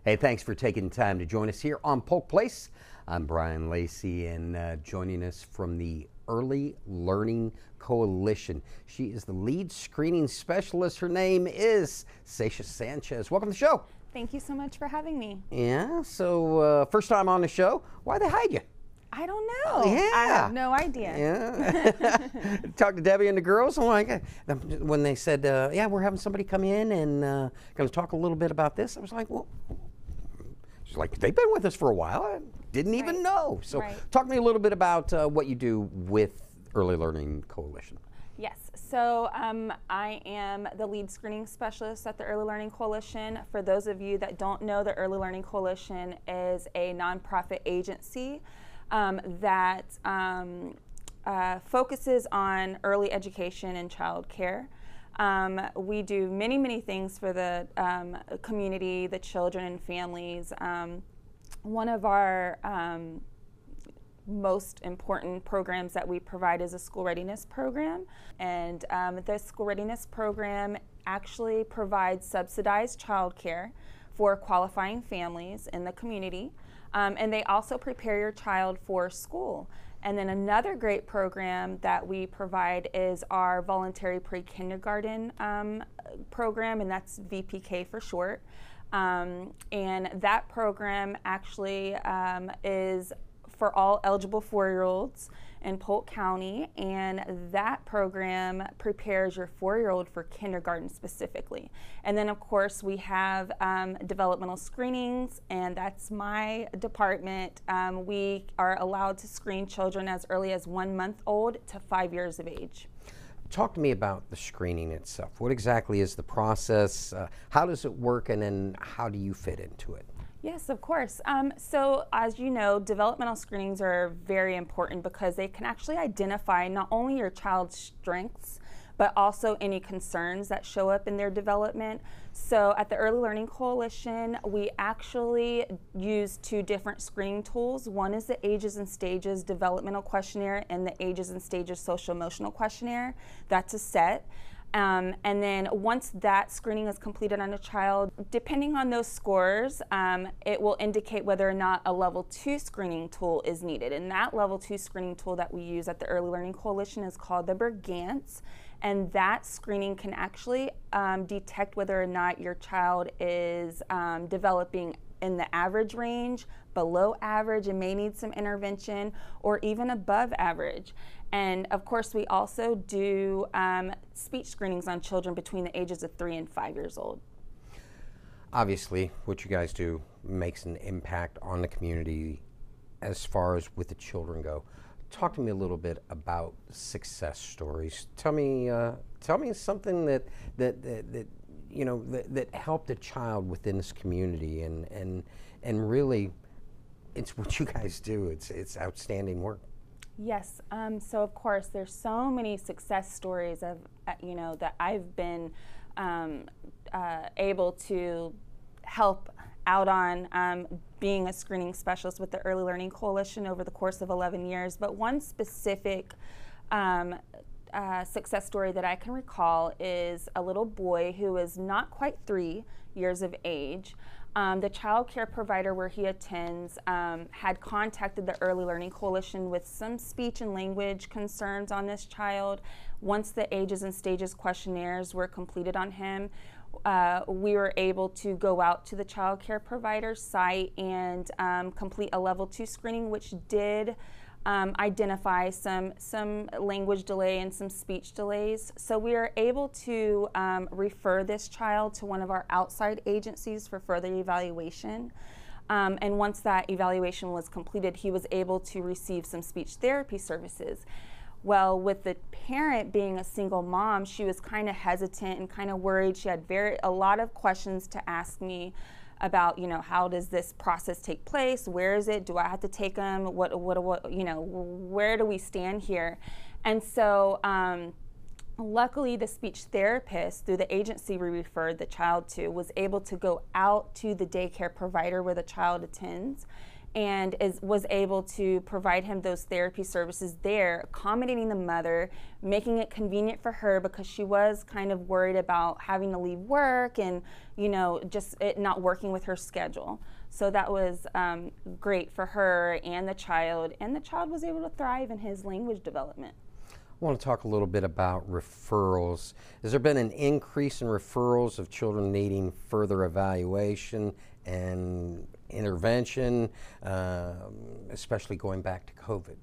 Hey, thanks for taking time to join us here on Polk Place. I'm Brian Lacey, and joining us from the Early Learning Coalition. She is the lead screening specialist. Her name is Sasha Sanchez. Welcome to the show. Thank you so much for having me. Yeah, so first time on the show, why'd they hide you? I don't know. Yeah. I have no idea. Yeah. Talked to Debbie and the girls. I'm like, when they said, yeah, we're having somebody come in and going to talk a little bit about this, I was like, well, she's like, they've been with us for a while. I didn't even know. So talk to me a little bit about what you do with Early Learning Coalition. Yes, so I am the lead screening specialist at the Early Learning Coalition. For those of you that don't know, the Early Learning Coalition is a nonprofit agency that focuses on early education and child care. We do many, many things for the community, the children and families. One of our most important programs that we provide is a school readiness program. And the school readiness program actually provides subsidized child care for qualifying families in the community. And they also prepare your child for school. And then another great program that we provide is our voluntary pre-kindergarten program, and that's VPK for short. And that program actually is for all eligible 4-year-olds in Polk County, and that program prepares your 4-year-old for kindergarten specifically. And then of course we have developmental screenings, and that's my department. We are allowed to screen children as early as 1 month old to 5 years of age. Talk to me about the screening itself. What exactly is the process? How does it work, and then how do you fit into it? Yes, of course. So as you know, developmental screenings are very important because they can actually identify not only your child's strengths, but also any concerns that show up in their development. So at the Early Learning Coalition, we actually use 2 different screening tools. One is the Ages and Stages Developmental Questionnaire and the Ages and Stages Social Emotional Questionnaire. That's a set. And then once that screening is completed on a child, depending on those scores, it will indicate whether or not a level 2 screening tool is needed. And that level 2 screening tool that we use at the Early Learning Coalition is called the Bergantz. And that screening can actually detect whether or not your child is developing in the average range, below average, and may need some intervention, or even above average. And of course, we also do speech screenings on children between the ages of 3 and 5 years old. Obviously, what you guys do makes an impact on the community as far as with the children go. Talk to me a little bit about success stories. Tell me something that helped a child within this community, and really, it's what you guys do. It's outstanding work. Yes. So of course, there's so many success stories of that I've been able to help out on being a screening specialist with the Early Learning Coalition over the course of 11 years. But one specific success story that I can recall is a little boy who is not quite 3 years of age. The child care provider where he attends had contacted the Early Learning Coalition with some speech and language concerns on this child. Once the Ages and Stages questionnaires were completed on him, we were able to go out to the child care provider's site and complete a level 2 screening, which did identify some language delay and some speech delays. So we are able to refer this child to one of our outside agencies for further evaluation. And once that evaluation was completed, he was able to receive some speech therapy services. Well, with the parent being a single mom, she was kind of hesitant and kind of worried. She had a lot of questions to ask me about, how does this process take place? Where is it? Do I have to take them? Where do we stand here? And so luckily the speech therapist, through the agency we referred the child to, was able to go out to the daycare provider where the child attends and was able to provide him those therapy services there, accommodating the mother, making it convenient for her because she was kind of worried about having to leave work and, you know, just it not working with her schedule. So that was great for her and the child was able to thrive in his language development. I want to talk a little bit about referrals. Has there been an increase in referrals of children needing further evaluation and intervention, especially going back to COVID?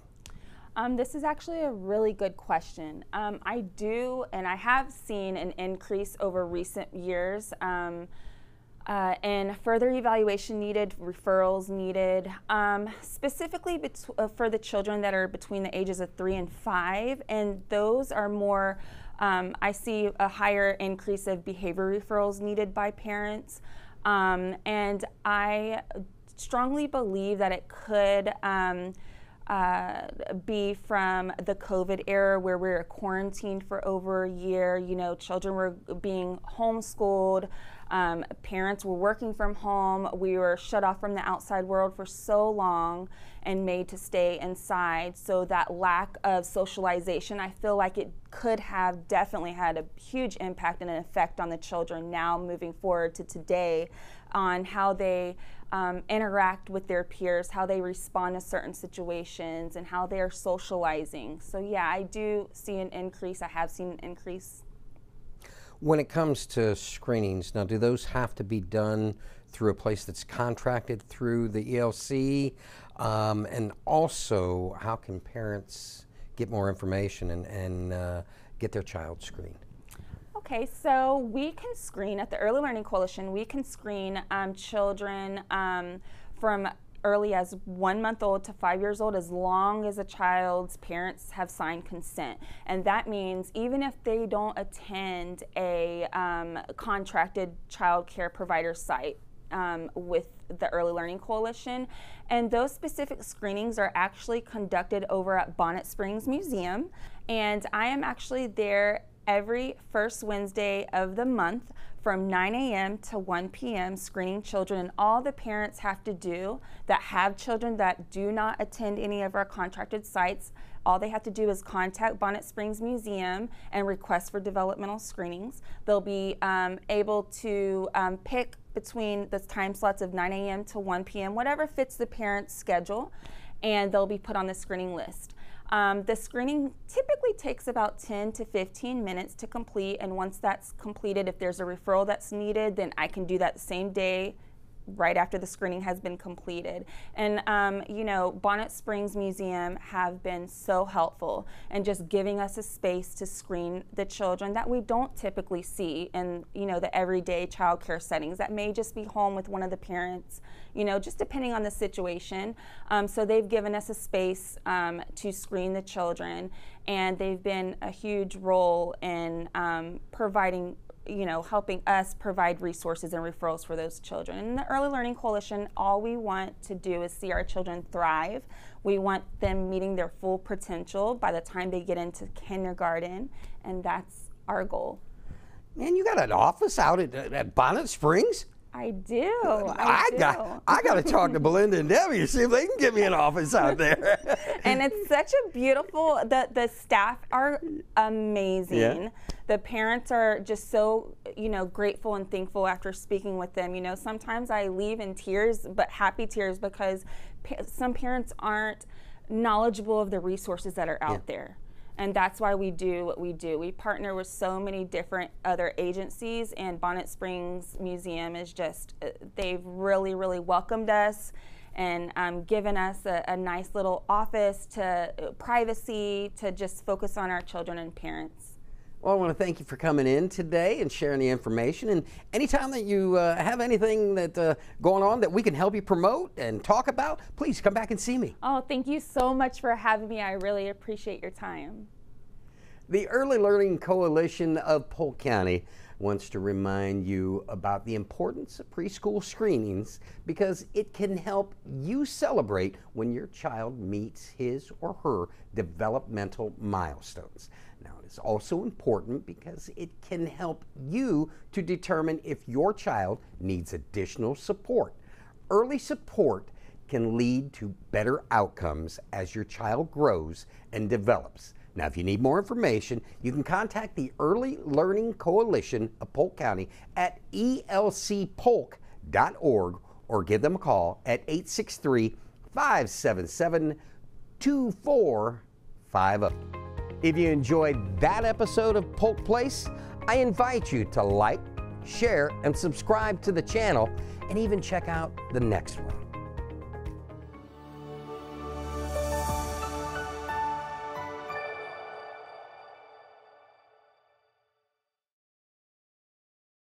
This is actually a really good question. I do, and I have seen an increase over recent years. And further evaluation needed, referrals needed, specifically for the children that are between the ages of 3 and 5, and those are more, I see a higher increase of behavior referrals needed by parents, and I strongly believe that it could be from the COVID era where we were quarantined for over a year. You know, children were being homeschooled, parents were working from home, we were shut off from the outside world for so long and made to stay inside. So that lack of socialization, I feel like it could have definitely had a huge impact and an effect on the children now moving forward to today on how they interact with their peers, how they respond to certain situations, and how they are socializing. So yeah, I do see an increase. I have seen an increase. When it comes to screenings, now do those have to be done through a place that's contracted through the ELC? And also, how can parents get more information and get their child screened? Okay, so we can screen at the Early Learning Coalition. We can screen children from early as 1 month old to 5 years old, as long as a child's parents have signed consent. And that means even if they don't attend a contracted child care provider site with the Early Learning Coalition. And those specific screenings are actually conducted over at Bonnet Springs Museum. And I am actually there every first Wednesday of the month from 9 a.m. to 1 p.m. screening children. And all the parents have to do that have children that do not attend any of our contracted sites, all they have to do is contact Bonnet Springs Museum and request for developmental screenings. They'll be able to pick between the time slots of 9 a.m. to 1 p.m., whatever fits the parent's schedule, and they'll be put on the screening list. The screening typically takes about 10 to 15 minutes to complete, and once that's completed, if there's a referral that's needed, then I can do that the same day, right after the screening has been completed. And you know, Bonnet Springs Museum have been so helpful in just giving us a space to screen the children that we don't typically see in, you know, the everyday child care settings that may just be home with one of the parents, you know, just depending on the situation. So they've given us a space to screen the children, and they've been a huge role in providing, you know, helping us provide resources and referrals for those children. In the Early Learning Coalition, all we want to do is see our children thrive. We want them meeting their full potential by the time they get into kindergarten, and that's our goal. Man, you got an office out at Bonnet Springs? I do. I got to talk to Belinda and Debbie to see if they can get me an office out there. And it's such a beautiful, the staff are amazing. Yeah. The parents are just so, you know, grateful and thankful after speaking with them. You know, sometimes I leave in tears, but happy tears, because some parents aren't knowledgeable of the resources that are out there. And that's why we do what we do. We partner with so many different other agencies, and Bonnet Springs Museum is just, they've really, really welcomed us and given us a nice little office to privacy to just focus on our children and parents. Well, I want to thank you for coming in today and sharing the information. And anytime that you have anything that going on that we can help you promote and talk about, please come back and see me. Oh, thank you so much for having me. I really appreciate your time. The Early Learning Coalition of Polk County wants to remind you about the importance of preschool screenings, because it can help you celebrate when your child meets his or her developmental milestones. Now, it is also important because it can help you to determine if your child needs additional support. Early support can lead to better outcomes as your child grows and develops. Now, if you need more information, you can contact the Early Learning Coalition of Polk County at elcpolk.org or give them a call at 863-577-2450. If you enjoyed that episode of Polk Place, I invite you to like, share, and subscribe to the channel, and even check out the next one.